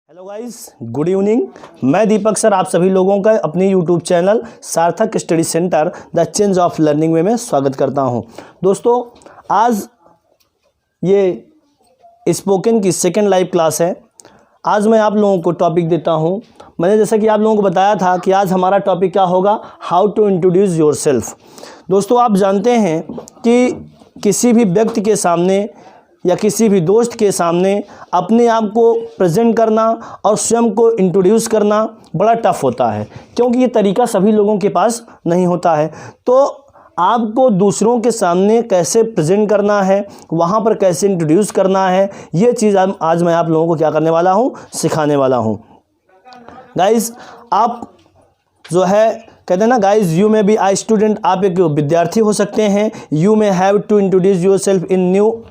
Hello guys, good evening. मैं दीपक sir आप सभी लोगों का अपने यूट्यूब चैनल सार्थक study centre the change of learning में स्वागत करता हूं। दोस्तों, आज ये स्पोकन की सेकंड लाइव क्लास है। आज मैं आप लोगों को टॉपिक देता हूं। मैंने जैसा कि आप लोगों को बताया था कि आज हमारा टॉपिक क्या होगा, हाउ टू इंट्रोड्यूस योरसेल्फ। दोस्तों, आप जानते हैं कि किसी भी व्यक्ति के सामने या किसी भी दोस्त के सामने अपने आप को प्रेजेंट करना और स्वयं को इंट्रोड्यूस करना बड़ा टफ होता है, क्योंकि ये तरीका सभी लोगों के पास नहीं होता है। तो आपको दूसरों के सामने कैसे प्रेजेंट करना है, वहाँ पर कैसे इंट्रोड्यूस करना है, ये चीज़ आज मैं आप लोगों को क्या करने वाला हूँ, सिखाने वाला हूँ। गाइस, आप जो है कहते हैं ना, guys you may be I student, आप एक विद्यार्थी हो सकते हैं। You may have to introduce yourself in new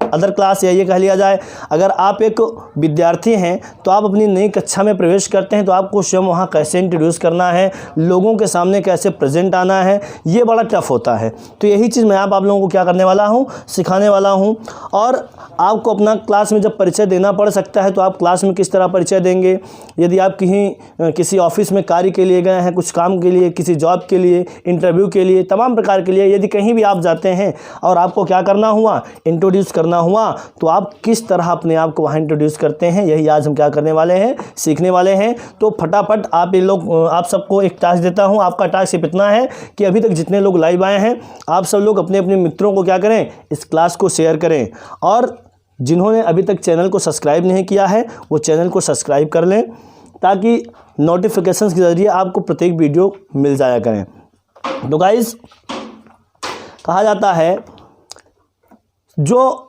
other class, या ये कह लिया जाए, अगर आप एक विद्यार्थी हैं तो आप अपनी नई कक्षा में प्रवेश करते हैं तो आपको स्वयं वहाँ कैसे इंट्रोड्यूस करना है, लोगों के सामने कैसे प्रेजेंट आना है, ये बड़ा टफ होता है। तो यही चीज़ मैं आप लोगों को क्या करने वाला हूँ, सिखाने वाला हूँ। और आपको अपना क्लास में जब परिचय देना पड़ सकता है तो आप क्लास में किस तरह परिचय देंगे। यदि आप किसी ऑफिस में कार्य के लिए गए हैं, कुछ काम के लिए, किसी जॉब के लिए, इंटरव्यू के लिए, तमाम प्रकार के लिए यदि कहीं भी आप जाते हैं और आपको क्या करना हुआ, इंट्रोड्यूस करना हुआ, तो आप किस तरह अपने आप को वहाँ इंट्रोड्यूस करते हैं, यही आज हम क्या करने वाले हैं, सीखने वाले हैं। तो फटाफट आप सबको एक टास्क देता हूँ। आपका टास्क सिर्फ इतना है कि अभी तक जितने लोग लाइव आए हैं, आप सब लोग अपने अपने मित्रों को क्या करें, इस क्लास को शेयर करें। और जिन्होंने अभी तक चैनल को सब्सक्राइब नहीं किया है वो चैनल को सब्सक्राइब कर लें, ताकि नोटिफिकेशंस के ज़रिए आपको प्रत्येक वीडियो मिल जाया करें। तो गाइस, कहा जाता है जो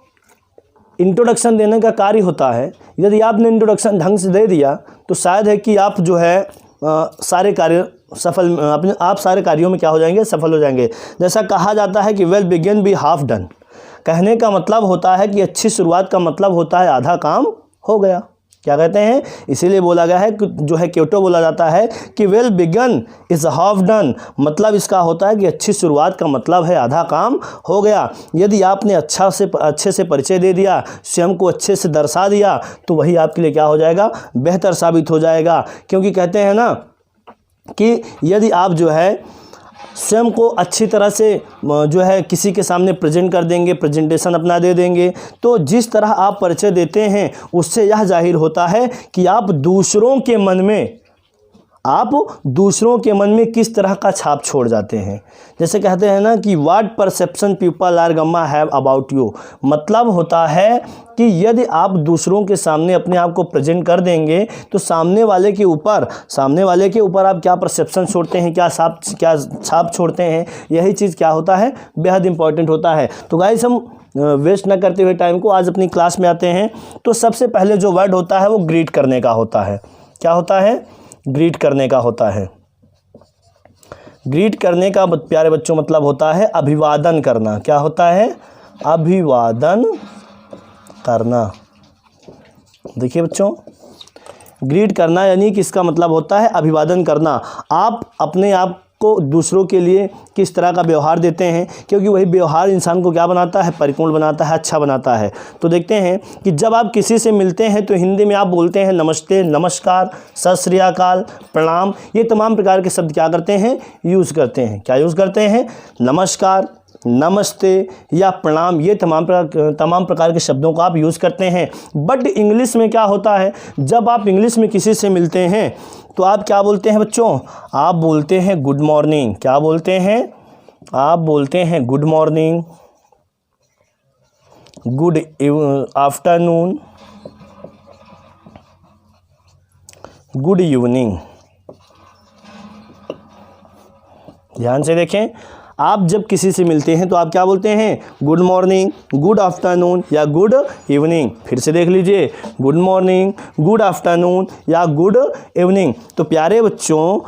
इंट्रोडक्शन देने का कार्य होता है, यदि आपने इंट्रोडक्शन ढंग से दे दिया तो शायद है कि आप जो है सारे कार्य आप सारे कार्यों में क्या हो जाएंगे, सफल हो जाएंगे। जैसा कहा जाता है कि well begin be half done. कहने का मतलब होता है कि अच्छी शुरुआत का मतलब होता है आधा काम हो गया। क्या कहते हैं, इसीलिए बोला गया है कि जो है क्योटो बोला जाता है कि well begin is half done. मतलब इसका होता है कि अच्छी शुरुआत का मतलब है आधा काम हो गया। यदि आपने अच्छे से परिचय दे दिया, स्वयं को अच्छे से दर्शा दिया, तो वही आपके लिए क्या हो जाएगा, बेहतर साबित हो जाएगा। क्योंकि कहते हैं ना कि यदि आप जो है स्वयं को अच्छी तरह से जो है किसी के सामने प्रेजेंट कर देंगे, प्रेजेंटेशन अपना दे देंगे, तो जिस तरह आप परिचय देते हैं उससे यह जाहिर होता है कि आप दूसरों के मन में किस तरह का छाप छोड़ जाते हैं। जैसे कहते हैं ना कि what perception people are gonna have about you. मतलब होता है कि यदि आप दूसरों के सामने अपने आप को प्रेजेंट कर देंगे तो सामने वाले के ऊपर आप क्या परसेप्शन छोड़ते हैं, क्या छाप छोड़ते हैं, यही चीज़ क्या होता है, बेहद इंपॉर्टेंट होता है। तो गाइस, हम वेस्ट न करते हुए टाइम को आज अपनी क्लास में आते हैं। तो सबसे पहले जो वर्ड होता है वो ग्रीट करने का होता है। क्या होता है, ग्रीट करने का होता है। ग्रीट करने का प्यारे बच्चों मतलब होता है अभिवादन करना। क्या होता है, अभिवादन करना। देखिए बच्चों, ग्रीट करना यानी कि इसका मतलब होता है अभिवादन करना। आप अपने आप को दूसरों के लिए किस तरह का व्यवहार देते हैं, क्योंकि वही व्यवहार इंसान को क्या बनाता है, परिपूर्ण बनाता है, अच्छा बनाता है। तो देखते हैं कि जब आप किसी से मिलते हैं तो हिंदी में आप बोलते हैं नमस्ते, नमस्कार, सत श्री अकाल, प्रणाम। ये तमाम प्रकार के शब्द क्या करते हैं, यूज़ करते हैं। क्या यूज़ करते हैं, नमस्कार, नमस्ते या प्रणाम, ये तमाम प्रकार के शब्दों को आप यूज़ करते हैं। बट इंग्लिश में क्या होता है, जब आप इंग्लिश में किसी से मिलते हैं तो आप क्या बोलते हैं बच्चों, आप बोलते हैं गुड मॉर्निंग। क्या बोलते हैं, आप बोलते हैं good morning, good afternoon, good evening. ध्यान से देखें, आप जब किसी से मिलते हैं तो आप क्या बोलते हैं, गुड मॉर्निंग, गुड आफ्टरनून या गुड इवनिंग। फिर से देख लीजिए, गुड मॉर्निंग, गुड आफ्टरनून या गुड इवनिंग। तो प्यारे बच्चों,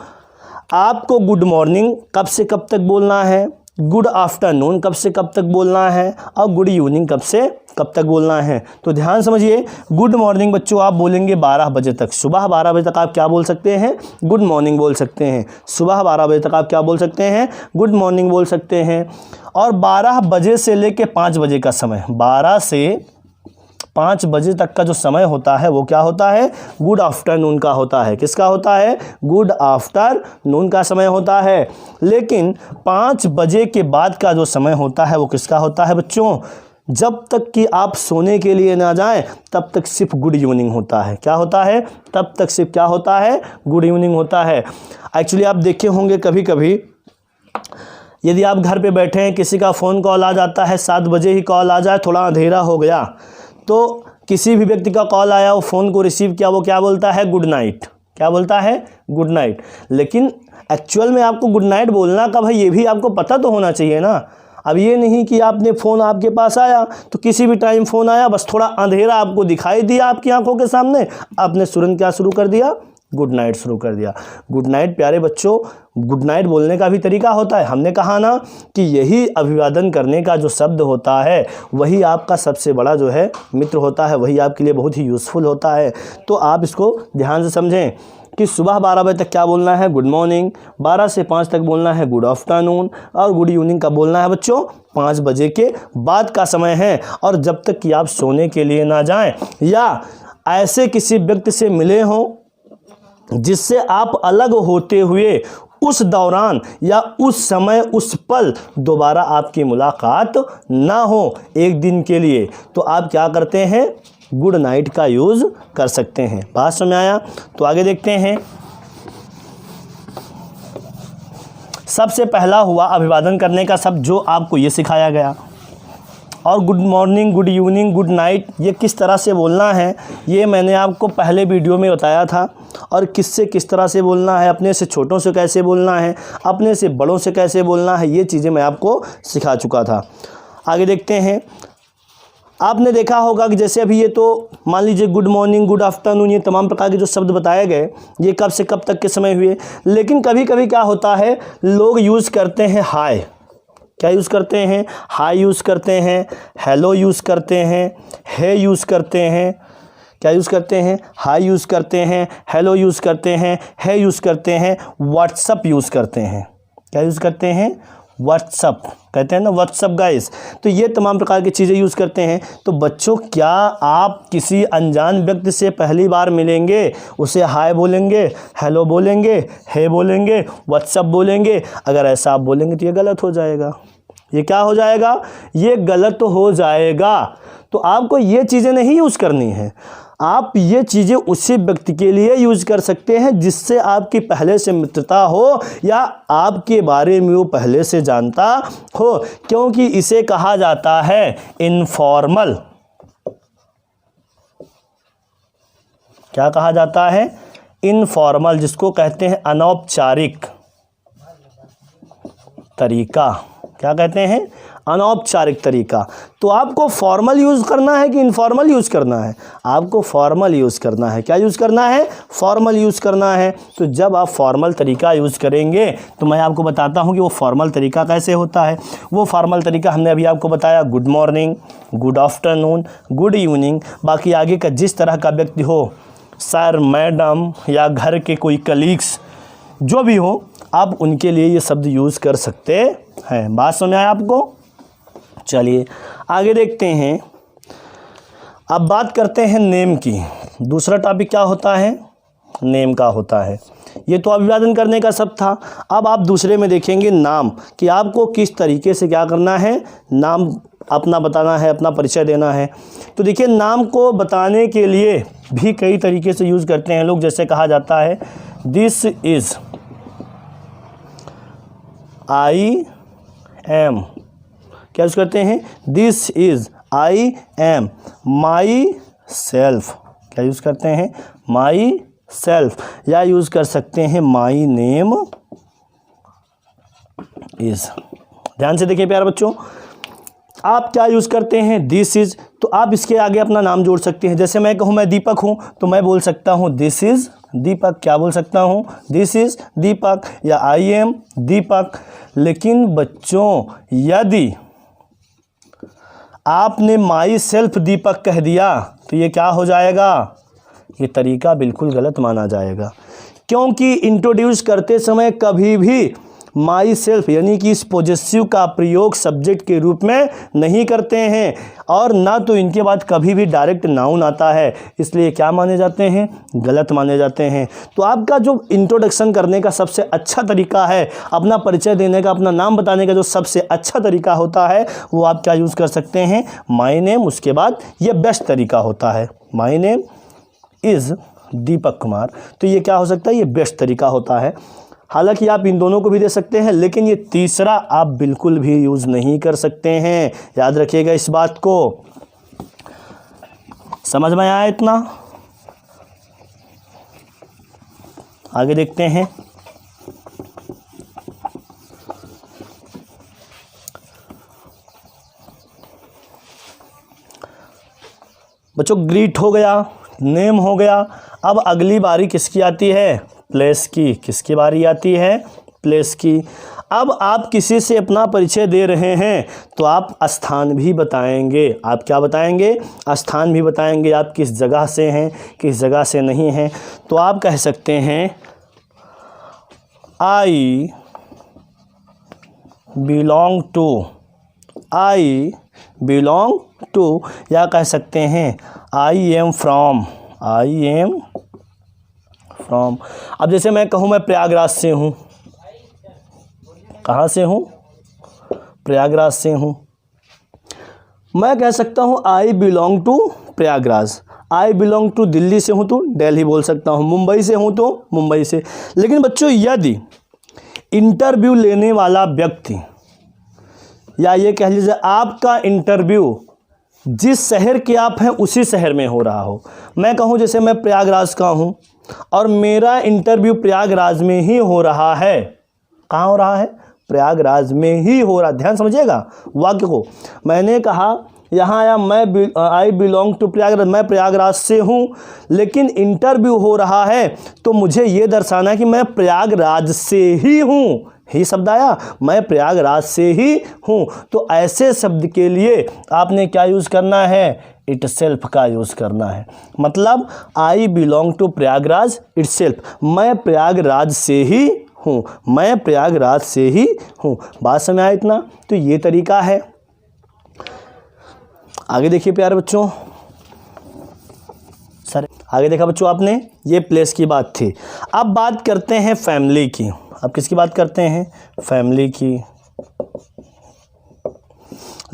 आपको गुड मॉर्निंग कब से कब तक बोलना है, गुड आफ्टरनून कब से कब तक बोलना है, और गुड इवनिंग कब से कब तक बोलना है। तो ध्यान समझिए, गुड मॉर्निंग बच्चों आप बोलेंगे 12 बजे तक। सुबह 12 बजे तक आप क्या बोल सकते हैं, गुड मॉर्निंग बोल सकते हैं। सुबह 12 बजे तक आप क्या बोल सकते हैं, गुड मॉर्निंग बोल सकते हैं। और 12 बजे से लेके 5 बजे का समय, 12 से 5 बजे तक का जो समय होता है वो क्या होता है, गुड आफ्टरनून का होता है। किसका होता है, गुड आफ्टरनून का समय होता है। लेकिन 5 बजे के बाद का जो समय होता है वो किसका होता है बच्चों, जब तक कि आप सोने के लिए ना जाएं तब तक सिर्फ गुड इवनिंग होता है। क्या होता है, तब तक सिर्फ क्या होता है, गुड इवनिंग होता है। एक्चुअली आप देखे होंगे कभी कभी यदि आप घर पे बैठे हैं, किसी का फ़ोन कॉल आ जाता है, 7 बजे ही कॉल आ जाए, थोड़ा अंधेरा हो गया, तो किसी भी व्यक्ति का कॉल आया, वो फ़ोन को रिसीव किया, वो क्या बोलता है, गुड नाइट। क्या बोलता है, गुड नाइट। लेकिन एक्चुअल में आपको गुड नाइट बोलना कब है ये भी आपको पता तो होना चाहिए ना। अब ये नहीं कि आपने फ़ोन आपके पास आया तो किसी भी टाइम फ़ोन आया, बस थोड़ा अंधेरा आपको दिखाई दिया आपकी आंखों के सामने, आपने तुरंत क्या शुरू कर दिया, गुड नाइट शुरू कर दिया। गुड नाइट प्यारे बच्चों, गुड नाइट बोलने का भी तरीका होता है। हमने कहा ना कि यही अभिवादन करने का जो शब्द होता है वही आपका सबसे बड़ा जो है मित्र होता है, वही आपके लिए बहुत ही यूज़फुल होता है। तो आप इसको ध्यान से समझें कि सुबह 12 बजे तक क्या बोलना है, गुड मॉर्निंग, 12 से 5 तक बोलना है गुड आफ्टरनून, और गुड इवनिंग का बोलना है बच्चों 5 बजे के बाद का समय है। और जब तक कि आप सोने के लिए ना जाएं या ऐसे किसी व्यक्ति से मिले हों जिससे आप अलग होते हुए उस दौरान या उस समय उस पल दोबारा आपकी मुलाकात ना हो एक दिन के लिए, तो आप क्या करते हैं, गुड नाइट का यूज़ कर सकते हैं। बात समझ आया? तो आगे देखते हैं। सबसे पहला हुआ अभिवादन करने का शब्द जो आपको ये सिखाया गया। और good morning, good evening, good night ये किस तरह से बोलना है ये मैंने आपको पहले वीडियो में बताया था। और किससे किस तरह से बोलना है, अपने से छोटों से कैसे बोलना है, अपने से बड़ों से कैसे बोलना है, ये चीज़ें मैं आपको सिखा चुका था। आगे देखते हैं। आपने देखा होगा कि जैसे अभी ये तो मान लीजिए गुड मॉर्निंग, गुड आफ्टरनून, ये तमाम प्रकार के जो शब्द बताए गए ये कब से कब तक के समय हुए। लेकिन कभी कभी क्या होता है, लोग यूज़ करते हैं हाय। क्या यूज़ करते हैं, हाय यूज़ करते हैं, हेलो यूज़ करते हैं, हे यूज़ करते हैं। क्या यूज़ करते हैं, हाय यूज़ करते हैं, हेलो यूज़ करते हैं, हे यूज़ करते हैं, व्हाट्सअप यूज़ करते हैं। क्या यूज़ करते हैं, व्हाट्सअप, कहते हैं ना व्हाट्सअप गाइस। तो ये तमाम प्रकार की चीज़ें यूज़ करते हैं। तो बच्चों क्या आप किसी अनजान व्यक्ति से पहली बार मिलेंगे उसे हाय बोलेंगे, हेलो बोलेंगे, हे बोलेंगे, व्हाट्सअप बोलेंगे? अगर ऐसा आप बोलेंगे तो ये गलत हो जाएगा। ये क्या हो जाएगा, ये गलत हो जाएगा। तो आपको ये चीज़ें नहीं यूज़ करनी है। आप ये चीज़ें उसी व्यक्ति के लिए यूज़ कर सकते हैं जिससे आपकी पहले से मित्रता हो या आपके बारे में वो पहले से जानता हो, क्योंकि इसे कहा जाता है इनफॉर्मल। क्या कहा जाता है, इनफॉर्मल, जिसको कहते हैं अनौपचारिक तरीका। क्या कहते हैं, अनौपचारिक तरीका। तो आपको फॉर्मल यूज़ करना है कि इनफॉर्मल यूज़ करना है? आपको फॉर्मल यूज़ करना है। क्या यूज़ करना है, फॉर्मल यूज़ करना है। तो जब आप फॉर्मल तरीका यूज़ करेंगे तो मैं आपको बताता हूँ कि वो फॉर्मल तरीका कैसे होता है। वो फॉर्मल तरीका हमने अभी आपको बताया, good morning, good afternoon, good evening. बाकी आगे का जिस तरह का व्यक्ति हो, सर, मैडम या घर के कोई कलीग्स जो भी हो, आप उनके लिए ये शब्द यूज़ कर सकते हैं। बात समझ आया आपको? चलिए आगे देखते हैं। अब बात करते हैं नेम की। दूसरा टॉपिक क्या होता है, नेम का होता है। ये तो अभिवादन करने का शब्द था। अब आप दूसरे में देखेंगे नाम, कि आपको किस तरीके से क्या करना है, नाम अपना बताना है, अपना परिचय देना है। तो देखिए, नाम को बताने के लिए भी कई तरीके से यूज़ करते हैं लोग। जैसे कहा जाता है दिस इज़, आई एम। क्या यूज़ करते हैं, this is, I am, my self. क्या यूज़ करते हैं, माई सेल्फ। या यूज़ कर सकते हैं माई नेम इज़। ध्यान से देखिए प्यारे बच्चों, आप क्या यूज़ करते हैं, दिस इज़, तो आप इसके आगे अपना नाम जोड़ सकते हैं। जैसे मैं कहूँ मैं दीपक हूँ तो मैं बोल सकता हूँ दिस इज़ दीपक। क्या बोल सकता हूँ, दिस इज़ दीपक, या आई एम दीपक। लेकिन बच्चों, यदि आपने माई सेल्फ दीपक कह दिया तो ये क्या हो जाएगा, ये तरीका बिल्कुल गलत माना जाएगा। क्योंकि इंट्रोड्यूस करते समय कभी भी माई सेल्फ यानी कि इस पॉजेसिव का प्रयोग सब्जेक्ट के रूप में नहीं करते हैं, और ना तो इनके बाद कभी भी डायरेक्ट नाउन आता है, इसलिए क्या माने जाते हैं, गलत माने जाते हैं। तो आपका जो इंट्रोडक्शन करने का सबसे अच्छा तरीका है, अपना परिचय देने का, अपना नाम बताने का जो सबसे अच्छा तरीका होता है, वो आप क्या यूज़ कर सकते हैं, माई नेम। उसके बाद ये बेस्ट तरीका होता है, my name is Deepak Kumar. तो ये क्या हो सकता है, ये बेस्ट तरीका होता है। हालांकि आप इन दोनों को भी दे सकते हैं, लेकिन ये तीसरा आप बिल्कुल भी यूज़ नहीं कर सकते हैं। याद रखिएगा इस बात को। समझ में आया इतना? आगे देखते हैं। बच्चों ग्रीट हो गया, नेम हो गया। अब अगली बारी किसकी आती है, प्लेस की। किसकी बारी आती है, प्लेस की। अब आप किसी से अपना परिचय दे रहे हैं तो आप स्थान भी बताएंगे। आप क्या बताएंगे, स्थान भी बताएंगे। आप किस जगह से हैं, किस जगह से नहीं हैं। तो आप कह सकते हैं I belong to, I belong to, या कह सकते हैं I am from, I am from. अब जैसे मैं कहूँ मैं प्रयागराज से हूँ, कहाँ से हूँ, प्रयागराज से हूँ। मैं कह सकता हूँ I belong to Prayagraj. I belong to Delhi से हूँ तो दिल्ली बोल सकता हूँ, मुंबई से हूँ तो मुंबई से। लेकिन बच्चों यदि इंटरव्यू लेने वाला व्यक्ति, या ये कह लीजिए आपका इंटरव्यू जिस शहर के आप हैं उसी शहर में हो रहा हो, मैं कहूँ जैसे मैं प्रयागराज का हूँ और मेरा इंटरव्यू प्रयागराज में ही हो रहा है। कहाँ हो रहा है, प्रयागराज में ही हो रहा। ध्यान समझिएगा वाक्य को। मैंने कहा यहाँ आया मैं आई बिलोंग टू प्रयागराज, मैं प्रयागराज से हूँ, लेकिन इंटरव्यू हो रहा है तो मुझे ये दर्शाना है कि मैं प्रयागराज से ही हूँ। ही शब्द आया, मैं प्रयागराज से ही हूँ। तो ऐसे शब्द के लिए आपने क्या यूज़ करना है, इटसेल्फ का यूज़ करना है। मतलब I belong to Prayagraj itself, मैं प्रयागराज से ही हूँ, मैं प्रयागराज से ही हूँ। बात समझ आया इतना? तो ये तरीका है। आगे देखिए प्यारे बच्चों, सर आगे देखा बच्चों आपने, ये प्लेस की बात थी। अब बात करते हैं फैमिली की। अब किसकी बात करते हैं, फैमिली की।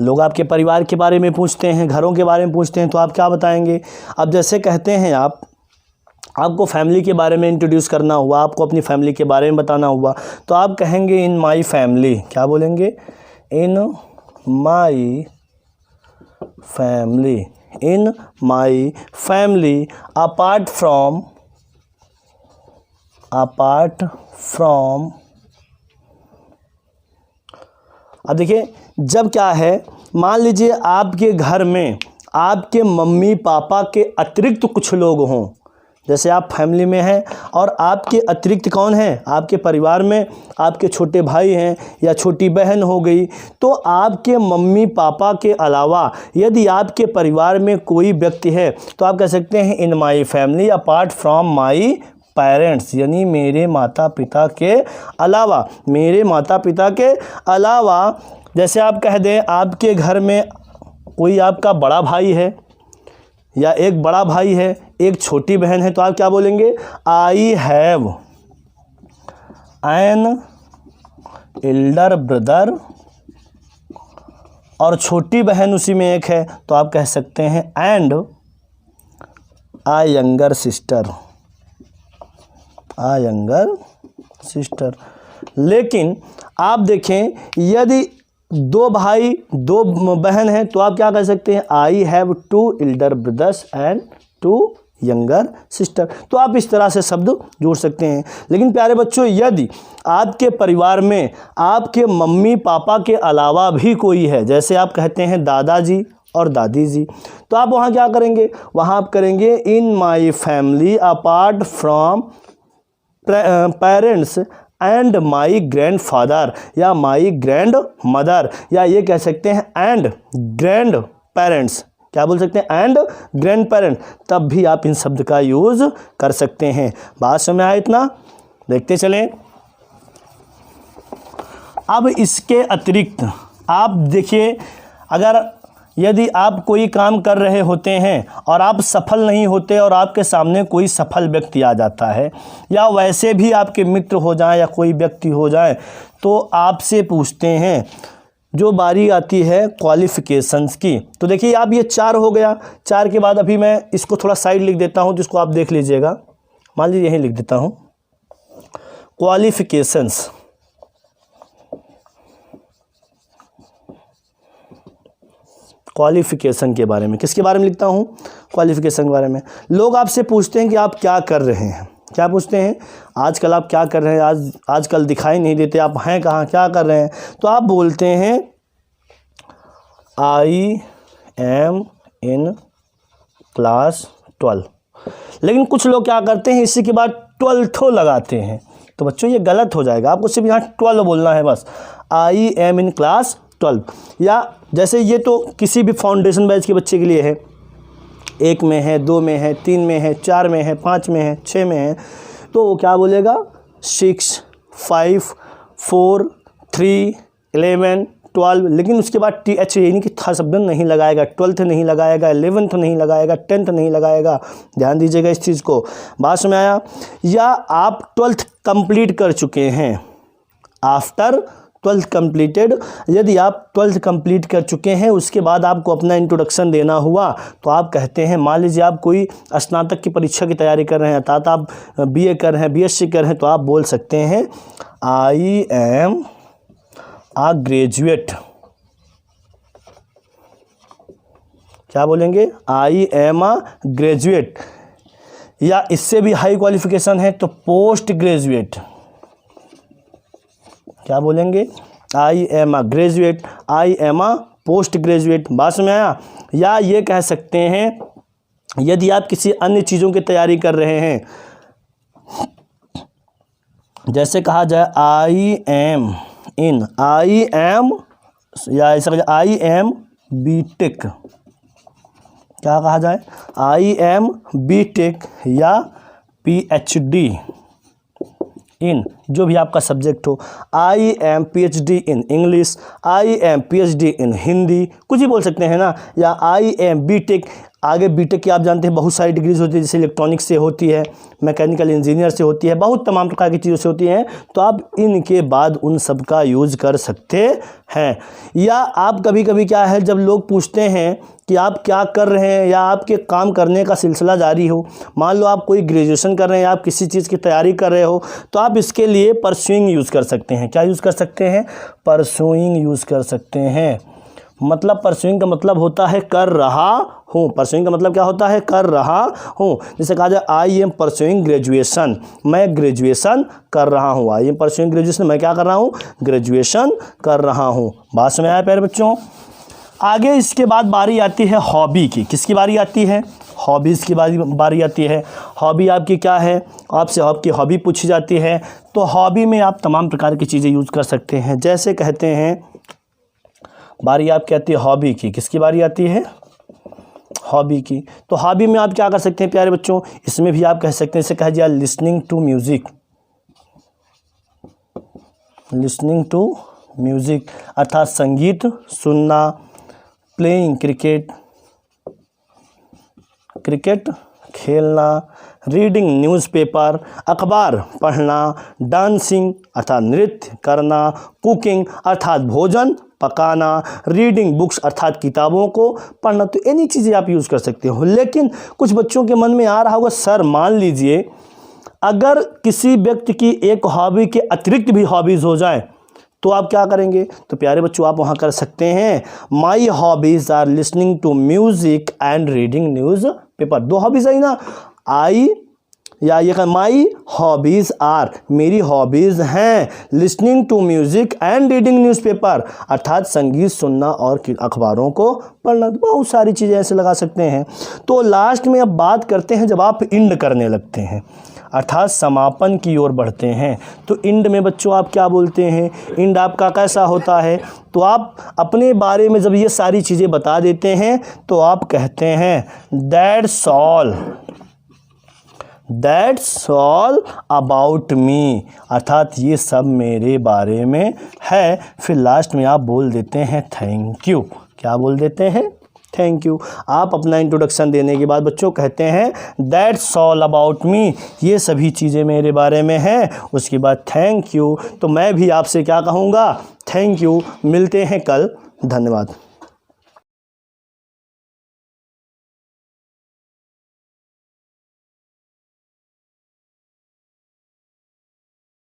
लोग आपके परिवार के बारे में पूछते हैं, घरों के बारे में पूछते हैं, तो आप क्या बताएंगे। अब जैसे कहते हैं आपको फैमिली के बारे में इंट्रोड्यूस करना हुआ, आपको अपनी फैमिली के बारे में बताना हुआ, तो आप कहेंगे इन माई फैमिली। क्या बोलेंगे, in my family, in my family apart from अब देखिए जब क्या है, मान लीजिए आपके घर में आपके मम्मी पापा के अतिरिक्त कुछ लोग हों। जैसे आप फैमिली में हैं और आपके अतिरिक्त कौन है, आपके परिवार में आपके छोटे भाई हैं या छोटी बहन हो गई, तो आपके मम्मी पापा के अलावा यदि आपके परिवार में कोई व्यक्ति है तो आप कह सकते हैं in my family apart from my parents, यानी मेरे माता पिता के अलावा, मेरे माता पिता के अलावा। जैसे आप कह दें आपके घर में कोई आपका बड़ा भाई है या एक बड़ा भाई है, एक छोटी बहन है, तो आप क्या बोलेंगे, I have an elder brother, और छोटी बहन उसी में एक है तो आप कह सकते हैं and a younger sister, a younger sister. लेकिन आप देखें यदि दो भाई दो बहन हैं तो आप क्या कह सकते हैं, I have two elder brothers and two younger sister. तो आप इस तरह से शब्द जोड़ सकते हैं। लेकिन प्यारे बच्चों यदि आपके परिवार में आपके मम्मी पापा के अलावा भी कोई है, जैसे आप कहते हैं दादाजी और दादी जी, तो आप वहाँ क्या करेंगे, वहाँ आप करेंगे in my family apart from parents and my grandfather या माई ग्रैंड मदर, या ये कह सकते हैं एंड ग्रैंड पेरेंट्स। क्या बोल सकते हैं, एंड ग्रैंड पेरेंट, तब भी आप इन शब्द का यूज़ कर सकते हैं। बात समझ में आया इतना, देखते चलें। अब इसके अतिरिक्त आप देखिए, अगर यदि आप कोई काम कर रहे होते हैं और आप सफल नहीं होते और आपके सामने कोई सफल व्यक्ति आ जाता है, या वैसे भी आपके मित्र हो जाएं या कोई व्यक्ति हो जाए, तो आपसे पूछते हैं, जो बारी आती है क्वालिफ़िकेशंस की। तो देखिए आप ये 4 हो गया। 4 के बाद अभी मैं इसको थोड़ा साइड लिख देता हूँ, जिसको आप देख लीजिएगा। मान लीजिए यहीं लिख देता हूँ क्वालिफ़िकेशंस। क्वालिफ़िकेशन के बारे में, किसके बारे में लिखता हूँ? क्वालिफ़िकेशन के बारे में। लोग आपसे पूछते हैं कि आप क्या कर रहे हैं। क्या पूछते हैं? आजकल आप क्या कर रहे हैं? आजकल दिखाई नहीं देते, आप हैं कहाँ, क्या कर रहे हैं? तो आप बोलते हैं आई एम इन क्लास 12। लेकिन कुछ लोग क्या करते हैं, इसी के बाद 12 लगाते हैं। तो बच्चों ये गलत हो जाएगा, आपको सिर्फ यहाँ 12 बोलना है बस, आई एम इन क्लास 12। या जैसे ये तो किसी भी फाउंडेशन बैच के बच्चे के लिए है, 1 में है, 2 में है, 3 में है, 4 में है, 5 में है, 6 में है, तो वो क्या बोलेगा? 6, 5, 4, 3, 11, 12। लेकिन उसके बाद TH यानी कि था शब्द नहीं लगाएगा, 12th नहीं लगाएगा, 11th नहीं लगाएगा, 10th नहीं लगाएगा। ध्यान दीजिएगा इस चीज़ को। बात समझ आया? या आप 12th कंप्लीट कर चुके हैं, आफ्टर 12th कंप्लीटेड। यदि आप 12th कंप्लीट कर चुके हैं, उसके बाद आपको अपना इंट्रोडक्शन देना हुआ, तो आप कहते हैं, मान लीजिए आप कोई स्नातक की परीक्षा की तैयारी कर रहे हैं, अर्थात आप BA कर रहे हैं, BSc कर रहे हैं, तो आप बोल सकते हैं आई एम आ ग्रेजुएट। क्या बोलेंगे? I am a graduate. या इससे भी हाई क्वालिफिकेशन है तो पोस्ट ग्रेजुएट। क्या बोलेंगे? I am a graduate, I am a post graduate. बात में आया? या ये कह सकते हैं, यदि आप किसी अन्य चीज़ों की तैयारी कर रहे हैं, जैसे कहा जाए I am in, I am, या ऐसा आई एम बीटेक। क्या कहा जाए? आई एम बीटेक या PhD इन, जो भी आपका सब्जेक्ट हो। I am PhD in English, I am PhD इन हिंदी, कुछ ही बोल सकते हैं ना। या आई एम बीटेक, आगे बीटेक की आप जानते हैं बहुत सारी डिग्रीज होती है, जैसे इलेक्ट्रॉनिक्स से होती है, मैकेनिकल इंजीनियर से होती है, बहुत तमाम प्रकार की चीज़ों से होती हैं। तो आप इनके बाद उन सब का यूज़ कर सकते हैं। या आप कभी कभी क्या है, जब लोग पूछते हैं कि आप क्या कर रहे हैं या आपके काम करने का सिलसिला जारी हो, मान लो आप कोई ग्रेजुएशन कर रहे हैं, आप किसी चीज़ की तैयारी कर रहे हो, तो आप इसके लिए परस्यूइंग यूज़ कर सकते हैं। क्या यूज़ कर सकते हैं? परस्यूइंग यूज़ कर सकते हैं। मतलब परस्यूइंग का मतलब होता है कर रहा हूँ। परस्यूइंग का मतलब क्या होता है? कर रहा हूँ। जैसे कहा जाए आई एम परस्यूइंग ग्रेजुएशन, मैं ग्रेजुएशन कर रहा हूँ। आई एम परस्यूइंग ग्रेजुएशन, मैं क्या कर रहा हूँ? ग्रेजुएशन कर रहा हूँ। बात समझ आया प्यारे बच्चों? आगे इसके बाद बारी आती है हॉबी की। किसकी बारी आती है? हॉबीज़ की बारी आती है। हॉबी आपकी क्या है? आपसे आपकी हॉबी पूछी जाती है, तो हॉबी में आप तमाम प्रकार की चीज़ें यूज़ कर सकते हैं। जैसे कहते हैं, बारी आपकी आती है हॉबी की। किसकी बारी आती है? हॉबी की। तो हॉबी में आप क्या कर सकते हैं प्यारे बच्चों? इसमें भी आप कह सकते हैं, इसे कहा जाए listening to music. Listening to music अर्थात संगीत सुनना, प्लेइंग क्रिकेट, क्रिकेट खेलना, रीडिंग न्यूज़पेपर, अखबार पढ़ना, डांसिंग अर्थात नृत्य करना, कुकिंग अर्थात भोजन पकाना, रीडिंग बुक्स अर्थात किताबों को पढ़ना। तो इन्हीं चीज़ें आप यूज़ कर सकते हो। लेकिन कुछ बच्चों के मन में आ रहा होगा, सर मान लीजिए अगर किसी व्यक्ति की एक हॉबी के अतिरिक्त भी हॉबीज़ हो जाए, तो आप क्या करेंगे? तो प्यारे बच्चों आप वहाँ कर सकते हैं, my hobbies are listening to music and reading news paper. 2 hobbies है ना, आई या ये माई हॉबीज़ आर, मेरी हॉबीज़ हैं listening to music and reading newspaper अर्थात संगीत सुनना और अखबारों को पढ़ना। बहुत सारी चीज़ें ऐसे लगा सकते हैं। तो लास्ट में अब बात करते हैं, जब आप इंड करने लगते हैं अर्थात समापन की ओर बढ़ते हैं, तो इंड में बच्चों आप क्या बोलते हैं? इंड आपका कैसा होता है? तो आप अपने बारे में जब ये सारी चीज़ें बता देते हैं, तो आप कहते हैं that's all, that's all about me, अर्थात ये सब मेरे बारे में है। फिर लास्ट में आप बोल देते हैं थैंक यू। क्या बोल देते हैं? Thank you. आप अपना इंट्रोडक्शन देने के बाद बच्चों कहते हैं दैट्स ऑल अबाउट मी, ये सभी चीज़ें मेरे बारे में हैं। उसके बाद थैंक यू। तो मैं भी आपसे क्या कहूँगा? Thank you. मिलते हैं कल। धन्यवाद।